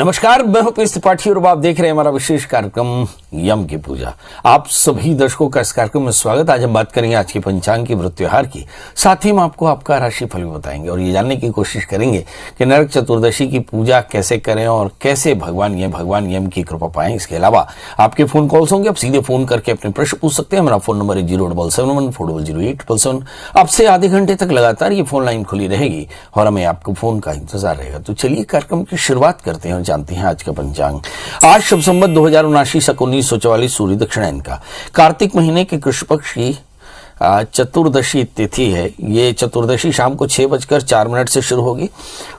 नमस्कार, मैं हूं पीएस त्रिपाठी और आप देख रहे हैं हमारा विशेष कार्यक्रम यम की पूजा। आप सभी दर्शकों का इस कार्यक्रम में स्वागत। आज हम बात करेंगे आज की पंचांग की, व्रत त्योहार की, साथ ही हम आपको आपका राशिफल भी बताएंगे और ये जानने की कोशिश करेंगे कि नरक चतुर्दशी की पूजा कैसे करें और कैसे भगवान यम की कृपा पाएं। इसके अलावा आपके फोन कॉल्स होंगे, आप सीधे फोन करके अपने प्रश्न पूछ सकते हैं। हमारा फोन नंबर है 07714008877। आपसे आधे घंटे तक लगातार ये फोन लाइन खुली रहेगी और हमें आपको फोन का इंतजार रहेगा। तो चलिए कार्यक्रम की शुरुआत करते हैं और जानते हैं आज का पंचांग। आज शुभ संवत 2079 शक 1944 सूर्य दक्षिणायन का कार्तिक महीने के कृष्ण पक्ष की चतुर्दशी तिथि है। ये चतुर्दशी शाम को 6:04 से शुरू होगी।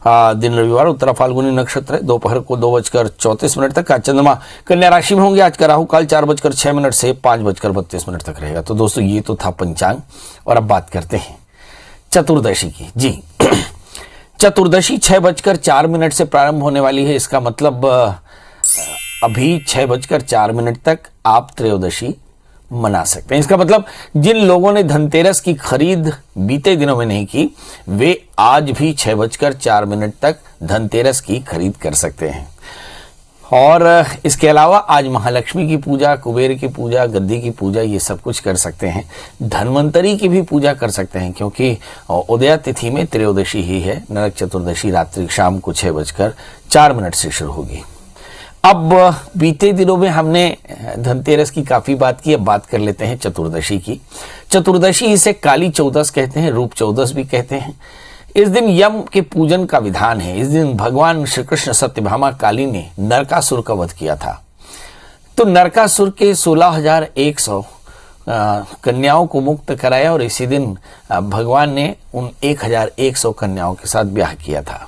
दिन रविवार, उत्तरा फाल्गुनी नक्षत्र है। दोपहर को 2:34 तक। आज चंद्रमा कन्या राशि में होंगे। आज का राहु काल 4:06 से 5:32 तक रहेगा। तो दोस्तों ये तो था पंचांग और अब बात करते हैं चतुर्दशी की। जी चतुर्दशी 6:04 से प्रारंभ होने वाली है। इसका मतलब अभी 6:04 तक आप त्रयोदशी मना सकते हैं। इसका मतलब जिन लोगों ने धनतेरस की खरीद बीते दिनों में नहीं की, वे आज भी 6:04 तक धनतेरस की खरीद कर सकते हैं। और इसके अलावा आज महालक्ष्मी की पूजा, कुबेर की पूजा, गद्दी की पूजा, ये सब कुछ कर सकते हैं। धन्वंतरी की भी पूजा कर सकते हैं क्योंकि उदया तिथि में त्रयोदशी ही है। नरक चतुर्दशी रात्रि शाम को 6:04 से शुरू होगी। अब बीते दिनों में हमने धनतेरस की काफी बात की, अब बात कर लेते हैं चतुर्दशी की। चतुर्दशी इसे काली चौदस कहते हैं, रूप चौदस भी कहते हैं। इस दिन यम के पूजन का विधान है। इस दिन भगवान श्री कृष्ण सत्यभामा काली ने नरकासुर का वध किया था। तो नरकासुर के 16,100 कन्याओं को मुक्त कराया और इसी दिन भगवान ने उन 1,100 कन्याओं के साथ ब्याह किया था।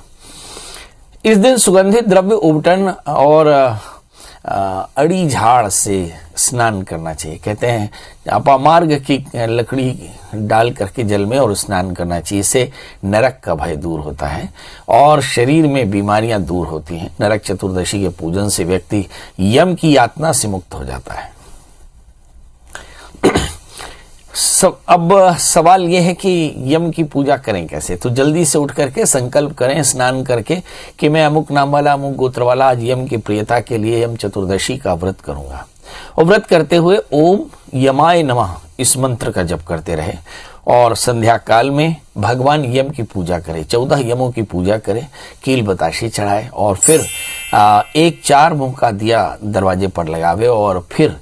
इस दिन सुगंधित द्रव्य, उबटन और अड़ी झाड़ से स्नान करना चाहिए। कहते हैं अपामार्ग की लकड़ी डाल करके जल में और स्नान करना चाहिए। इससे नरक का भय दूर होता है और शरीर में बीमारियां दूर होती हैं। नरक चतुर्दशी के पूजन से व्यक्ति यम की यातना से मुक्त हो जाता है। अब सवाल यह है कि यम की पूजा करें कैसे। तो जल्दी से उठ करके संकल्प करें स्नान करके कि मैं अमुक नाम वाला, अमुक गोत्र वाला आज यम की प्रियता के लिए यम चतुर्दशी का व्रत करूंगा। और व्रत करते हुए ओम यमाय नमः इस मंत्र का जप करते रहे और संध्या काल में भगवान यम की पूजा करें। 14 यमों की पूजा करें, कील बताशे चढ़ाए और फिर एक 4 मुंह का दिया दरवाजे पर लगावे और फिर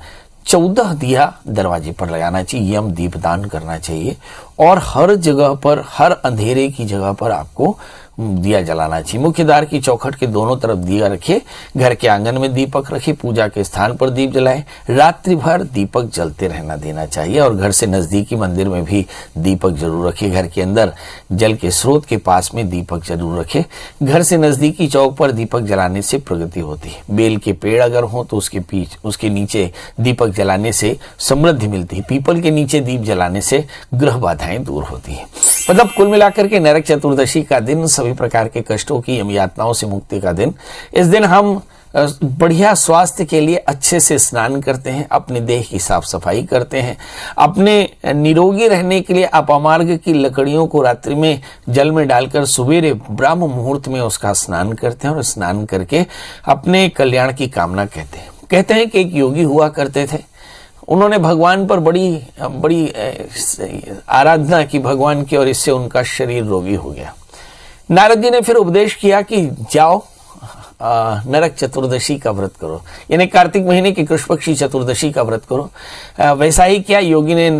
14 दिया दरवाजे पर लगाना चाहिए। यम दीपदान करना चाहिए और हर जगह पर, हर अंधेरे की जगह पर आपको दिया जलाना चाहिए। मुख्य द्वार की चौखट के दोनों तरफ दिया रखे, घर के आंगन में दीपक रखे, पूजा के स्थान पर दीप जलाए। रात्रि भर दीपक जलते रहना देना चाहिए और घर से नजदीकी मंदिर में भी दीपक जरूर रखे। घर के अंदर जल के स्रोत के पास में दीपक जरूर रखे। घर से नजदीकी चौक पर दीपक जलाने से प्रगति होती है। बेल के पेड़ अगर हो तो उसके नीचे दीपक जलाने से समृद्धि मिलती है। पीपल के नीचे दीप जलाने से ग्रह बाधाएं दूर होती है। मतलब कुल मिलाकर के नरक चतुर्दशी का दिन सभी प्रकार के कष्टों की, यम यातनाओं से मुक्ति का दिन। इस दिन हम बढ़िया स्वास्थ्य के लिए अच्छे से स्नान करते हैं, अपने देह की साफ सफाई करते हैं। अपने निरोगी रहने के लिए अपामार्ग की लकड़ियों को रात्रि में जल में डालकर सुबेरे ब्रह्म मुहूर्त में उसका स्नान करते हैं और स्नान करके अपने कल्याण की कामना कहते हैं कि एक योगी हुआ करते थे। उन्होंने भगवान पर बड़ी आराधना की भगवान की और इससे उनका शरीर रोगी हो गया। नारद जी ने फिर उपदेश किया कि जाओ नरक चतुर्दशी का व्रत करो, यानी कार्तिक महीने की कृष्ण पक्षी चतुर्दशी का व्रत करो। वैसा ही क्या योगी ने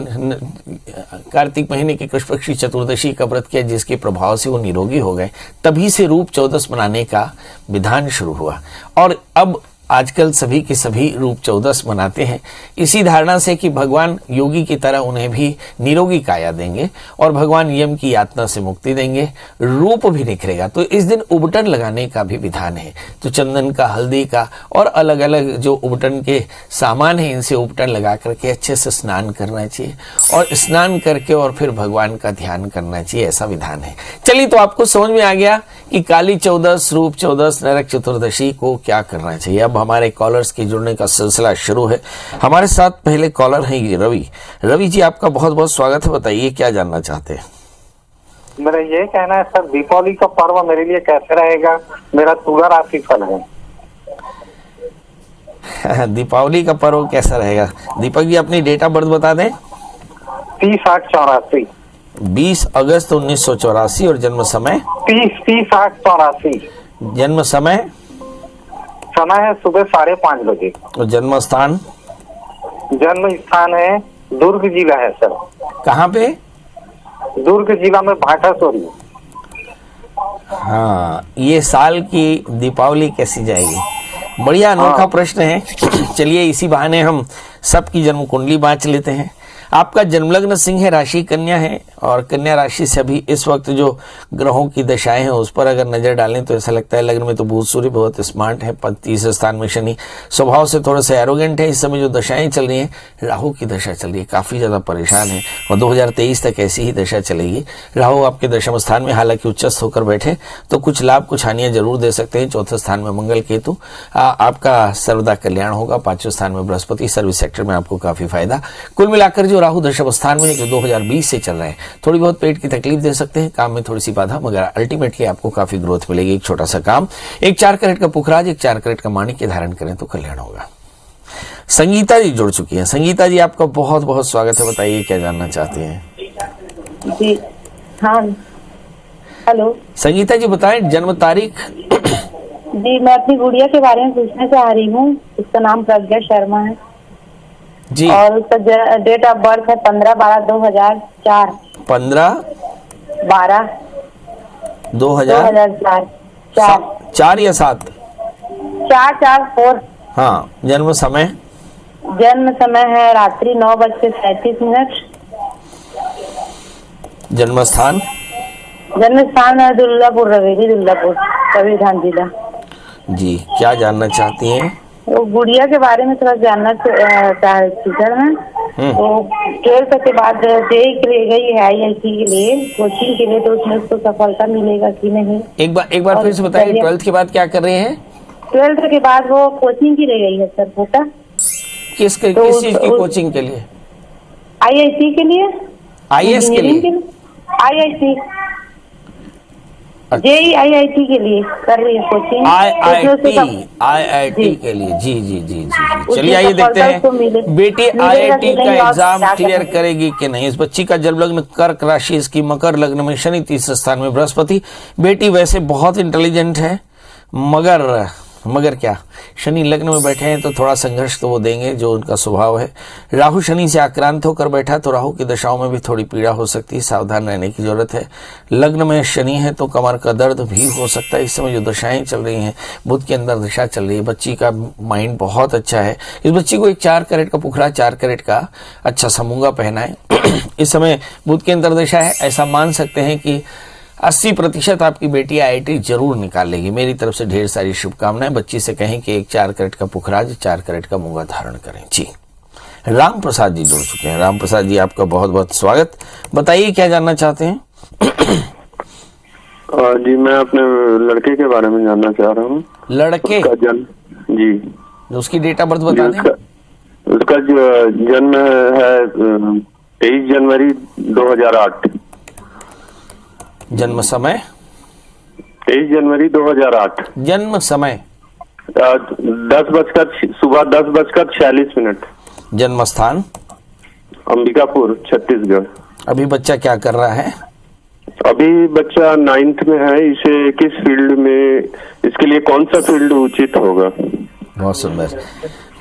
कार्तिक महीने की कृष्ण पक्षी चतुर्दशी का व्रत किया, जिसके प्रभाव से वो निरोगी हो गए। तभी से रूप चौदस मनाने का विधान शुरू हुआ और अब आजकल सभी के सभी रूप चौदस मनाते हैं, इसी धारणा से कि भगवान योगी की तरह उन्हें भी निरोगी काया देंगे और भगवान यम की यातना से मुक्ति देंगे, रूप भी निखरेगा। तो इस दिन उबटन लगाने का भी विधान है। तो चंदन का, हल्दी का और अलग अलग जो उबटन के सामान है, इनसे उबटन लगा करके अच्छे से स्नान करना चाहिए और स्नान करके और फिर भगवान का ध्यान करना चाहिए, ऐसा विधान है। चलिए, तो आपको समझ में आ गया कि काली चौदस, रूप चौदस, नरक चतुर्दशी को क्या करना चाहिए। अब हमारे कॉलर्स के जुड़ने का सिलसिला शुरू है। हमारे साथ पहले कॉलर है ये रवि। रवि जी, आपका बहुत बहुत स्वागत है। बताइए क्या जानना चाहते हैं। मेरा ये कहना है सर, दीपावली का पर्व मेरे लिए कैसे रहेगा? मेरा तुला राशि फल है। दीपावली का पर्व कैसा रहेगा? दीपक जी अपनी डेट ऑफ बर्थ बता दें। 30/8/84। 20 अगस्त 1984 और जन्म समय 30/8/84। जन्म समय है सुबह 5:30 बजे। और जन्म स्थान है दुर्ग जिला है सर। कहाँ पे? दुर्ग जिला में भाटासोरी। हाँ, ये साल की दीपावली कैसी जाएगी? बढ़िया अनोखा प्रश्न है। चलिए इसी बहाने हम सबकी जन्म कुंडली बांच लेते हैं। आपका जन्मलग्न सिंह है, राशि कन्या है और कन्या राशि से अभी इस वक्त जो ग्रहों की दशाएं हैं उस पर अगर नजर डालें तो ऐसा लगता है लग्न में तो बुध सूर्य बहुत स्मार्ट है, 30 स्थान में शनि स्वभाव से थोड़ा सा एरोगेंट है। इस समय जो दशाएं चल रही हैं, राहु की दशा चल रही है, काफी ज्यादा परेशान है और 2023 तक ऐसी ही दशा चलेगी। राहु आपके दशम स्थान में हालांकि उच्चस्थ होकर बैठे तो कुछ लाभ कुछ हानियां जरूर दे सकते हैं। चौथे स्थान में मंगल केतु, आपका सर्वदा कल्याण होगा। 5वें स्थान में बृहस्पति, सर्विस सेक्टर में आपको काफी फायदा। कुल मिलाकर जो राहु दशम स्थान में जो 2020 से चल रहे हैं थोड़ी बहुत पेट की तकलीफ दे सकते हैं, काम में थोड़ी सी बाधा, मगर अल्टीमेटली आपको काफी ग्रोथ मिलेगी। एक छोटा सा काम, एक 4 कैरेट का पुखराज, एक 4 कैरेट का माणिक्य धारण करें तो कल्याण होगा। संगीता जी जुड़ चुकी हैं। संगीता जी आपका बहुत बहुत स्वागत है, बताइए क्या जानना चाहते हैं? जी हाँ, हेलो संगीता जी बताएं जन्म तारीख। जी, मैं अपनी गुड़िया के बारे में पूछना चाह रही हूँ। उसका नाम प्रज्ञा शर्मा है जी और उसका डेट ऑफ बर्थ है 15/12/2004। 15/12/2004। 4 या 7? 4/4/4। हाँ, जन्म समय है रात्रि 9:37। जन्म स्थान है दुल्लापुर, रवेली दुल्लापुर, संविधान जिला। जी, क्या जानना चाहती हैं? वो गुड़िया के बारे में थोड़ा जानना चाहती सर मैं। तो 12th के बाद जेईई के लिए गई है, IIT के लिए कोचिंग के लिए, तो उसमें उसको सफलता मिलेगा कि नहीं? एक बार फिर से बताइए, 12th के बाद क्या कर रहे हैं? 12th के बाद वो कोचिंग के लिए गई है सर बेटा। किस चीज की कोचिंग के लिए? IIT के लिए, IAS के लिए? IIT जेईई IIT के लिए कर रही है कोचिंग। IIT के लिए। जी जी जी जी। चलिए आइए देखते हैं बेटी IIT का एग्जाम क्लियर करेगी कि नहीं। इस बच्ची का जन्म लग्न कर्क राशि, इसकी मकर लग्न में शनि, 30 स्थान में बृहस्पति। बेटी वैसे बहुत इंटेलिजेंट है, मगर क्या, शनि लग्न में बैठे हैं तो थोड़ा संघर्ष तो वो देंगे, जो उनका स्वभाव है। राहु शनि से आक्रांत होकर बैठा तो राहु की दशाओं में भी थोड़ी पीड़ा हो सकती है, सावधान रहने की जरूरत है। लग्न में शनि है तो कमर का दर्द भी हो सकता है। इस समय जो दशाएं चल रही हैं, बुध के अंदर दशा चल रही है, बच्ची का माइंड बहुत अच्छा है। इस बच्ची को एक 4 कैरेट का पुखरा, 4 कैरेट का अच्छा सा मूंगा पहना है। इस समय बुध के अंदर दशा है, ऐसा मान सकते हैं कि 80% आपकी बेटी IIT जरूर निकाल लेगी। मेरी तरफ से ढेर सारी शुभकामनाएं। बच्ची से कहें कि एक 4 कैरेट का पुखराज, 4 कैरेट का मूंगा धारण करें। जी, राम प्रसाद जी जुड़ चुके हैं। राम प्रसाद जी आपका बहुत बहुत स्वागत, बताइए क्या जानना चाहते हैं? जी, मैं अपने लड़के के बारे में जानना चाह रहा हूँ। लड़के का जन्म? जी, उसकी डेट ऑफ बर्थ बता दें। उसका जन्म है 23 जनवरी 2008। जन्म समय 23 जनवरी 2008। जन्म समय सुबह 10:46। जन्म स्थान अंबिकापुर, छत्तीसगढ़। अभी बच्चा क्या कर रहा है? अभी बच्चा 9th में है। इसे किस फील्ड में, इसके लिए कौन सा फील्ड उचित होगा? बहुत सुंदर।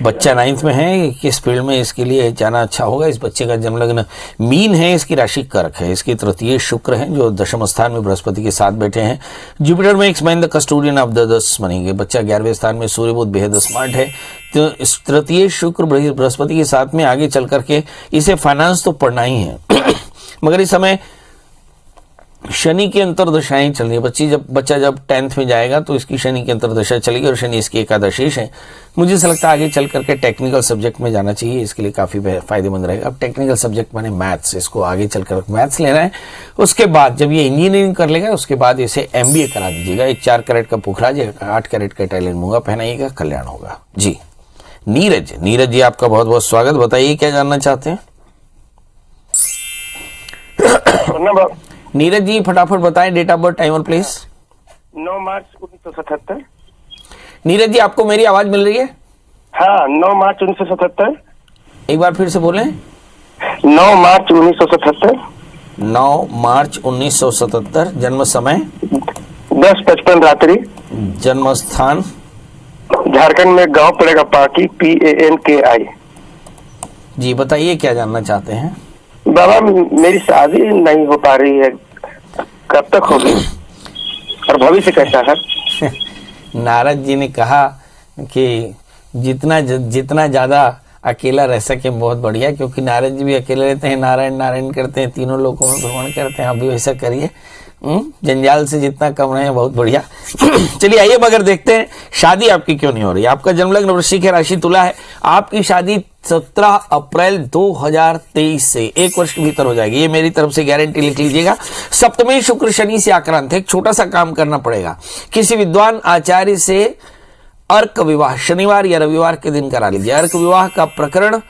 बच्चा 9th में है, किस फील्ड में इसके लिए जाना अच्छा होगा? इस बच्चे का जन्म लग्न मीन है, इसकी राशि कर्क है, इसकी तृतीय शुक्र है जो दशम स्थान में बृहस्पति के साथ बैठे हैं। जुपिटर में x man the custodian of the 10 बनेंगे। बच्चा 11वें स्थान में सूर्य बुध बेहद स्मार्ट है, तो इस तृतीय शुक्र बृहस्पति के साथ में आगे चल करके इसे फाइनेंस तो पढ़ना ही है। मगर इस समय शनि की अंतरदशाएं चल रही है। बच्चा जब 10th में जाएगा तो इसकी शनि की अंतरदशा चलेगी और शनि इसकी एकादशेष है। मुझे ऐसा लगता है आगे चल करके टेक्निकल सब्जेक्ट में जाना चाहिए, इसके लिए काफी फायदेमंद रहेगा। अब टेक्निकल सब्जेक्ट माने मैथ्स, इसको आगे चल कर मैथ्स लेना है। उसके बाद जब ये इंजीनियरिंग कर लेगा उसके बाद इसे MBA करा दीजिएगा। एक 4 कैरेट का पुखराज, 8 कैरेट का इटालियन मूंगा पहनाइएगा, कल्याण होगा। जी, नीरज जी आपका बहुत बहुत स्वागत, बताइए क्या जानना चाहते हैं? नीरज जी फटाफट बताएं डेट ऑफ बर्थ, टाइम और प्लेस। 9 मार्च 1977। नीरज जी आपको मेरी आवाज मिल रही है? हाँ, 9 मार्च 1977। एक बार फिर से बोलें। 9 मार्च 1977। 9 मार्च 1977। जन्म समय? 10:55 रात्रि। जन्म स्थान? झारखंड में गांव पड़ेगा पाकी, PANKI। जी बताइए क्या जानना चाहते हैं? बाबा मेरी शादी नहीं हो पा रही है, कब तक होगी और भविष्य कैसा है? नारद जी ने कहा कि जितना ज्यादा अकेला रह सके बहुत बढ़िया, क्योंकि नारद जी भी अकेले रहते हैं, नारायण नारायण करते हैं, तीनों लोकों में भ्रमण करते हैं। आप भी वैसा करिए, जंजाल से जितना कम रहे बहुत बढ़िया। चलिए आइए मगर देखते हैं शादी आपकी क्यों नहीं हो रही। आपका जन्म लग्न वृश्चिक है, राशि तुला है। आपकी शादी 17 अप्रैल 2023 से 1 वर्ष के भीतर हो जाएगी, ये मेरी तरफ से गारंटी लिख लीजिएगा। सप्तमी शुक्र शनि से आक्रांत है, एक छोटा सा काम करना पड़ेगा। किसी विद्वान आचार्य से अर्क विवाह शनिवार या रविवार के दिन करा लीजिए। अर्क विवाह का प्रकरण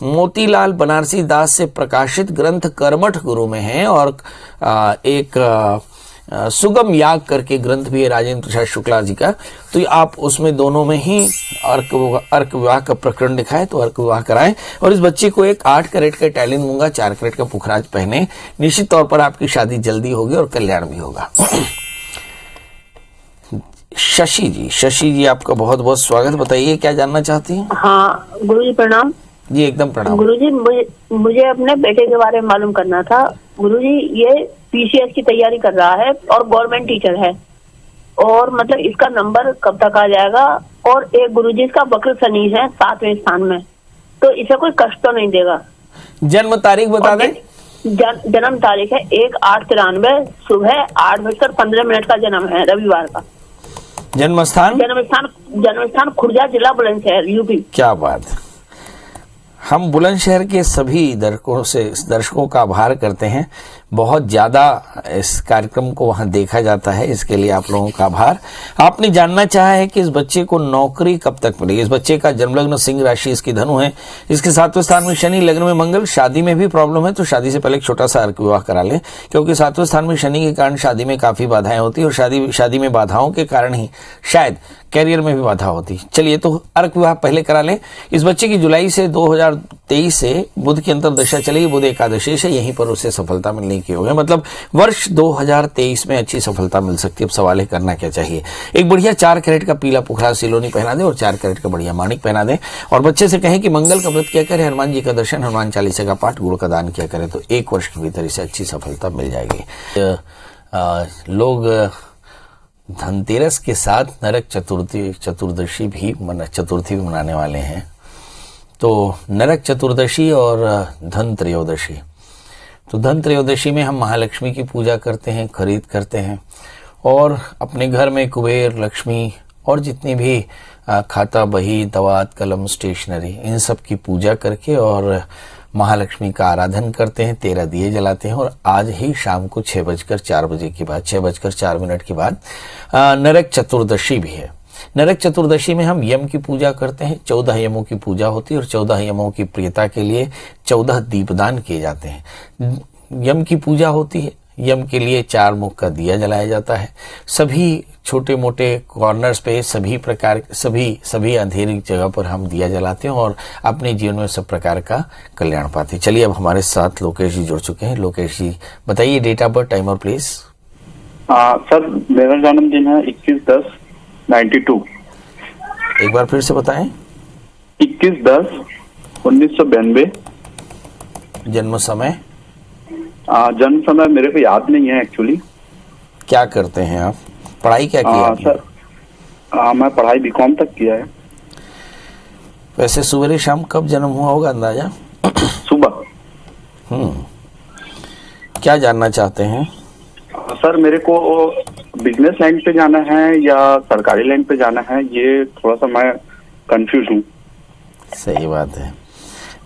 मोतीलाल बनारसी दास से प्रकाशित ग्रंथ कर्मठ गुरु में है, और एक सुगम याग करके ग्रंथ भी है राजेंद्र प्रसाद शुक्ला जी का, तो आप उसमें दोनों में ही अर्क विवाह का प्रकरण लिखा है, तो अर्क विवाह कराएं। और इस बच्चे को एक 8 कैरेट का टैलिन मूंगा 4 कैरेट का पुखराज पहने। निश्चित तौर पर आपकी शादी जल्दी होगी और कल्याण भी होगा। शशि जी आपका बहुत बहुत स्वागत। बताइए क्या जानना चाहती हैं? हाँ गुरुजी प्रणाम। जी एकदम प्रणाम। गुरुजी मुझे अपने बेटे के बारे में मालूम करना था। गुरुजी ये PCS की तैयारी कर रहा है और गवर्नमेंट टीचर है, और मतलब इसका नंबर कब तक आ जाएगा? और एक गुरुजी इसका वक्र शनि है 7वें स्थान में, तो इसे कोई कष्ट तो नहीं देगा? जन्म तारीख बता दें। जन्म तारीख है 1/8/93, सुबह 8:15 का जन्म है, रविवार का। जन्म स्थान? जन्म स्थान खुर्जा, जिला बुलंदशहर, UP। क्या बात। हम बुलंदशहर के सभी दर्शकों का आभार करते हैं, बहुत ज्यादा इस कार्यक्रम को वहां देखा जाता है, इसके लिए आप लोगों का आभार। आपने जानना चाहा है कि इस बच्चे को नौकरी कब तक मिलेगी। इस बच्चे का जन्म लग्न सिंह राशि, इसकी धनु है, इसके 7वें स्थान में शनि, लग्न में मंगल। शादी में भी प्रॉब्लम है, तो शादी से पहले एक छोटा सा अर्क विवाह करा ले, क्योंकि 7वें स्थान में शनि के कारण शादी में काफी बाधाएं होती है, और शादी में बाधाओं के कारण ही शायद कैरियर में भी बाधा होती। चलिए तो अर्क विवाह पहले करा लें। इस बच्चे की जुलाई से 2023 से बुध की अंतर्दशा चलेगी, बुध एकादशी से, यहीं पर उसे सफलता मिलने की होगी। मतलब वर्ष 2023 में अच्छी सफलता मिल सकती है। अब सवाल है करना क्या चाहिए। एक बढ़िया 4 कैरेट का पीला पुखराज सिलोनी पहना दे और 4 कैरेट का बढ़िया माणिक पहना दे, और बच्चे से कहें कि मंगल का व्रत किया करे, हनुमान जी का दर्शन, हनुमान चालीसा का पाठ, गुड़ का दान किया करे, तो 1 वर्ष के भीतर इसे अच्छी सफलता मिल जाएगी। लोग धनतेरस के साथ नरक चतुर्दशी भी मनाने वाले हैं। तो नरक चतुर्दशी और धन त्रयोदशी, तो धन त्रयोदशी में हम महालक्ष्मी की पूजा करते हैं, खरीद करते हैं, और अपने घर में कुबेर, लक्ष्मी और जितनी भी खाता, बही, दवात, कलम, स्टेशनरी, इन सब की पूजा करके और महालक्ष्मी का आराधन करते हैं, 13 दिए जलाते हैं। और आज ही शाम को 6:04 के बाद, 6:04 के बाद नरक चतुर्दशी भी है। नरक चतुर्दशी में हम यम की पूजा करते हैं, 14 यमों की पूजा होती है, और 14 यमों की प्रियता के लिए 14 दीपदान किए जाते हैं। यम की पूजा होती है, यम के लिए 4 मुख का दिया जलाया जाता है। सभी छोटे मोटे कॉर्नर्स पे सभी अंधेरी जगह पर हम दिया जलाते हैं और अपने जीवन में सब प्रकार का कल्याण पाते हैं। चलिए अब हमारे साथ लोकेश जी जुड़ चुके हैं। लोकेश जी बताइए डेट ऑफ बर्थ, टाइम और प्लेस। सर मेरा जन्मदिन है 21/10/92। एक बार फिर से बताएं। 21/10/1992। जन्म समय? जन्म समय मेरे को याद नहीं है एक्चुअली। क्या करते हैं आप? पढ़ाई क्या की आपने? सर मैं पढ़ाई BCom तक किया है। वैसे सुबह शाम कब जन्म हुआ होगा अंदाजा? सुबह। क्या जानना चाहते हैं? सर मेरे को बिजनेस लाइन पे जाना है या सरकारी लाइन पे जाना है, ये थोड़ा सा मैं कंफ्यूज हूँ। सही बात है,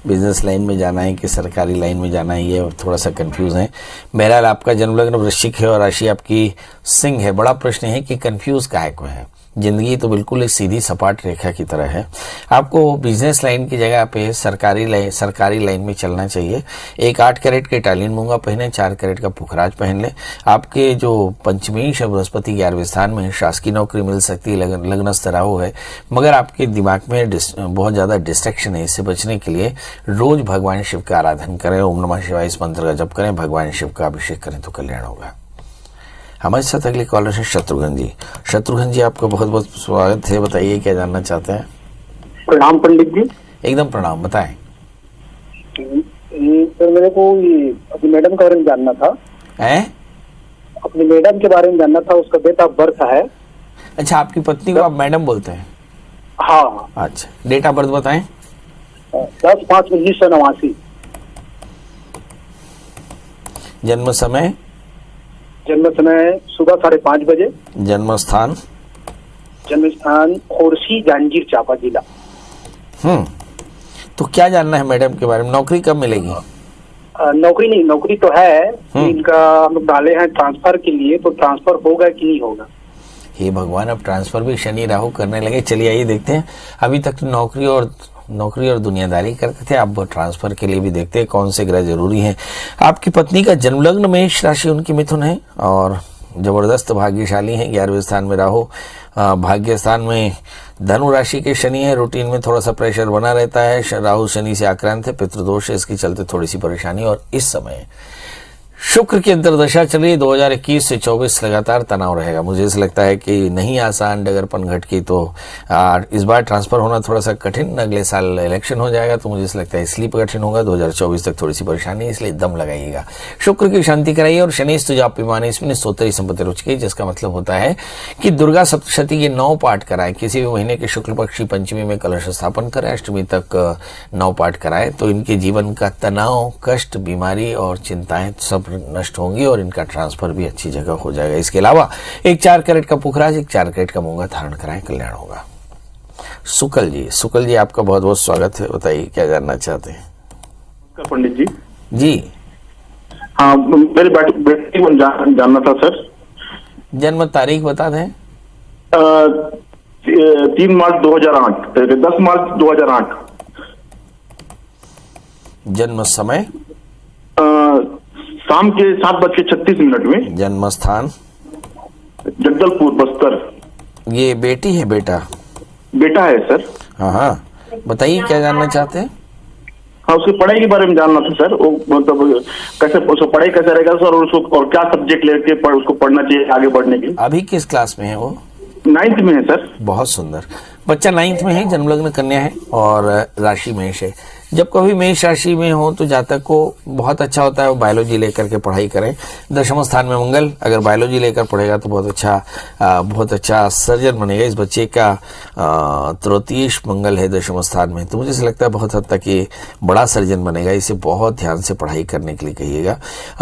बिजनेस लाइन में जाना है कि सरकारी लाइन में जाना है, ये थोड़ा सा कंफ्यूज है। बहरहाल आपका जन्म लग्न वृश्चिक है और राशि आपकी सिंह है। बड़ा प्रश्न है कि कंफ्यूज काहे को है। जिंदगी तो बिल्कुल एक सीधी सपाट रेखा की तरह है। आपको बिजनेस लाइन की जगह पे सरकारी लाइन में चलना चाहिए। एक 8 कैरेट के इटालियन मूंगा पहने, 4 कैरेट का पुखराज पहन ले। आपके जो पंचमेश है बृहस्पति 11वें स्थान में, शासकीय नौकरी मिल सकती है, लग्नस्थ राहु है, मगर आपके दिमाग में बहुत ज्यादा डिस्ट्रैक्शन है। इससे बचने के लिए रोज भगवान शिव का आराधन करें, ओम नमः शिवाय इस मंत्र का जप करें, भगवान शिव का अभिषेक करें तो कल्याण होगा। हमारे साथ अगले कॉलर है शत्रुघ्न जी। शत्रुघ्न जी, आपका बहुत बहुत स्वागत है। बताइए क्या जानना चाहते हैं। प्रणाम पंडित जी। एकदम प्रणाम, बताएं। सर मेरे को ये अपनी मैडम के बारे में जानना था। अपनी मैडम के बारे में जानना था, उसका डेट ऑफ बर्थ है। अच्छा, आपकी पत्नी को आप मैडम बोलते हैं? हाँ। अच्छा, डेट ऑफ बर्थ बताएं। 10/5/1989। जन्म समय? जन्म समय सुबह 5:30 बजे। जन्म स्थान? जन्म स्थान खोरसी, जांजगीर चांपा जिला। तो क्या जानना है मैडम के बारे में? नौकरी कब मिलेगी? नौकरी नहीं, नौकरी तो है, इनका हम लोग डाले हैं ट्रांसफर के लिए, तो ट्रांसफर होगा कि नहीं होगा? हे भगवान, अब ट्रांसफर भी शनि राहु करने लगे। चलिए आइए देखते हैं। अभी तक तो नौकरी और दुनियादारी करते थे, अब ट्रांसफर के लिए भी देखते हैं कौन से ग्रह जरूरी हैं। आपकी पत्नी का जन्म लग्न मेष राशि, उनकी मिथुन है और जबरदस्त भाग्यशाली है। 11वें स्थान में राहु, भाग्य स्थान में धनु राशि के शनि है। रूटीन में थोड़ा सा प्रेशर बना रहता है। राहु शनि से आक्रांत है, पितृदोष है, इसके चलते थोड़ी सी परेशानी। और इस समय शुक्र की अंतर्दशा चल रही है। 2021 से 24 लगातार तनाव रहेगा। मुझे ऐसा लगता है कि नहीं आसान डगरपन घट की तो इस बार ट्रांसफर होना थोड़ा सा कठिन। अगले साल इलेक्शन हो जाएगा तो मुझे ऐसा लगता है इसलिए कठिन होगा। 2024 तक थोड़ी सी परेशानी, इसलिए दम लगाइएगा। शुक्र की शांति कराइए और शनि स्तुजाप विमाने इसमें स्तोत्री संपत्ति रुचि, जिसका मतलब होता है कि दुर्गा सप्तशती के 9 पाठ कराएं। किसी भी महीने के शुक्ल पक्षी पंचमी में कलश स्थापन करें, अष्टमी तक 9 पाठ कराएं तो इनके जीवन का तनाव, कष्ट, बीमारी और चिंताएं सब नष्ट होंगी और इनका ट्रांसफर भी अच्छी जगह हो जाएगा। इसके अलावा एक 4 कैरेट का पुखराज, एक 4 कैरेट का मूंगा धारण कराएं, कल्याण होगा। सुकल जी, आपका बहुत बहुत स्वागत है। बताइए क्या जानना चाहते हैं। पंडित जी। जी हाँ, मेरी बेटी को जानना था सर। जन्म तारीख बता दें। 3 मार्च 2008, 10 मार्च 2008। जन्म समय? शाम के 7:36 में। जन्म स्थान? जगदलपुर, बस्तर। ये बेटी है बेटा? बेटा है सर। हाँ, बताइए क्या जानना चाहते हैं। हाँ, उसकी पढ़ाई के बारे में जानना था सर। वो मतलब कैसे उसको पढ़ाई कैसे रहेगा सर, और उसको और क्या सब्जेक्ट लेके उसको पढ़ना चाहिए आगे बढ़ने के? अभी किस क्लास में है वो? 9th में है सर। बहुत सुंदर बच्चा 9th में है, जन्मलग्न कन्या है और राशि मेष है। जब कभी मेष राशि में हो तो जातक को बहुत अच्छा होता है वो बायोलॉजी लेकर के पढ़ाई करें। 10वें स्थान में मंगल, अगर बायोलॉजी लेकर पढ़ेगा तो बहुत अच्छा सर्जन बनेगा। इस बच्चे का तृतीयेश मंगल है 10वें स्थान में, तो मुझे ऐसा लगता है बहुत हद तक ये बड़ा सर्जन बनेगा। इसे बहुत ध्यान से पढ़ाई करने के लिए कहिएगा।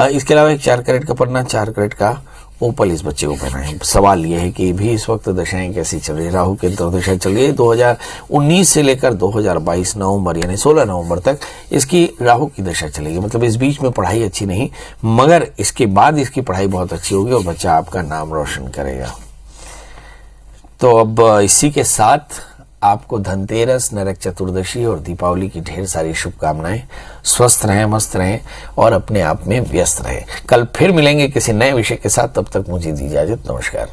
इसके अलावा एक 4 कैरेट का पन्ना, 4 कैरेट का ओपल इस बच्चे को पहना है। सवाल यह है कि भी इस वक्त दशाएं कैसी चल रही है। राहु की अंतर्दशा चल रही है 2019 से लेकर 2022 नवंबर यानी 16 नवंबर तक इसकी राहु की दशा चलेगी। मतलब इस बीच में पढ़ाई अच्छी नहीं, मगर इसके बाद इसकी पढ़ाई बहुत अच्छी होगी और बच्चा आपका नाम रोशन करेगा। तो अब इसी के साथ आपको धनतेरस, नरक चतुर्दशी और दीपावली की ढेर सारी शुभकामनाएं। स्वस्थ रहें, मस्त रहें और अपने आप में व्यस्त रहें। कल फिर मिलेंगे किसी नए विषय के साथ। तब तक मुझे दी इजाजत। नमस्कार।